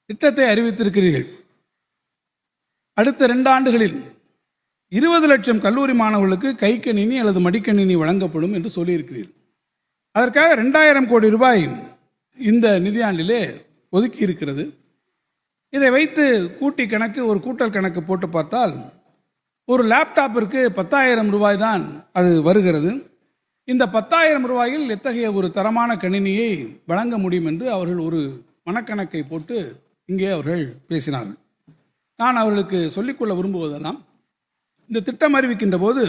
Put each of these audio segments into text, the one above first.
திட்டத்தை அறிவித்திருக்கிறீர்கள். அடுத்த 2 ஆண்டுகளில் 20 லட்சம் கல்லூரி மாணவர்களுக்கு கைக்கணினி அல்லது மடிக்கணினி வழங்கப்படும் என்று சொல்லியிருக்கிறீர்கள். அதற்காக 2000 கோடி ரூபாய் இந்த நிதியாண்டிலே ஒதுக்கி இருக்கிறது. இதை வைத்து கூட்டி கணக்கு, ஒரு கூட்டல் கணக்கு போட்டு பார்த்தால் ஒரு லேப்டாப்பிற்கு 10,000 ரூபாய் தான் அது வருகிறது. இந்த 10,000 ரூபாயில் எத்தகைய ஒரு தரமான கணினியை வழங்க முடியும் என்று அவர்கள் ஒரு மனக்கணக்கை போட்டு இங்கே அவர்கள் பேசினார்கள். நான் அவர்களுக்கு சொல்லிக்கொள்ள விரும்புவதெல்லாம், இந்த திட்டம் அறிவிக்கின்ற போது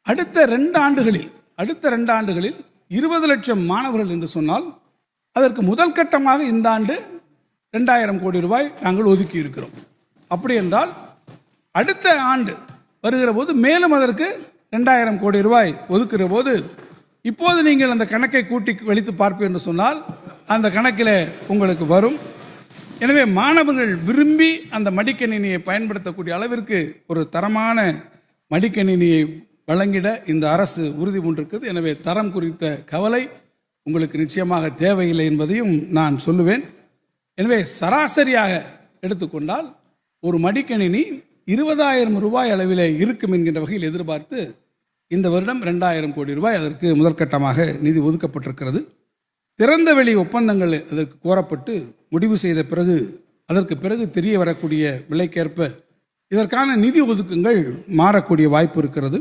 அடுத்த 2 ஆண்டுகளில் 20 லட்சம் மாணவர்கள் என்று சொன்னால் அதற்கு முதல் கட்டமாக இந்த ஆண்டு 2000 கோடி ரூபாய் நாங்கள் ஒதுக்கி இருக்கிறோம். அப்படி என்றால் அடுத்த ஆண்டு வருகிற போது மேலும் அதற்கு 2000 கோடி ரூபாய் ஒதுக்குகிற போது இப்போது நீங்கள் அந்த கணக்கை கூட்டி வெளித்து பார்ப்பீர்கள் என்று சொன்னால் அந்த கணக்கில் உங்களுக்கு வரும். எனவே மாணவர்கள் விரும்பி அந்த மடிக்கணினியை பயன்படுத்தக்கூடிய அளவிற்கு ஒரு தரமான மடிக்கணினியை வழங்கிட இந்த அரசு உறுதி பூண்டிருக்கிறது. எனவே தரம் குறித்த கவலை உங்களுக்கு நிச்சயமாக தேவையில்லை என்பதையும் நான் சொல்லுவேன். எனவே சராசரியாக எடுத்துக்கொண்டால் ஒரு மடிக்கணினி 20,000 ரூபாய் அளவில் இருக்கும் என்கின்ற வகையில் எதிர்பார்த்து இந்த வருடம் 2,000 கோடி ரூபாய் அதற்கு முதற்கட்டமாக நிதி ஒதுக்கப்பட்டிருக்கிறது. திறந்த வெளி ஒப்பந்தங்கள் அதற்கு கோரப்பட்டு முடிவு செய்த பிறகு அதற்கு பிறகு தெரிய வரக்கூடிய விலைக்கேற்ப இதற்கான நிதி ஒதுக்குங்கள் மாறக்கூடிய வாய்ப்பு இருக்கிறது.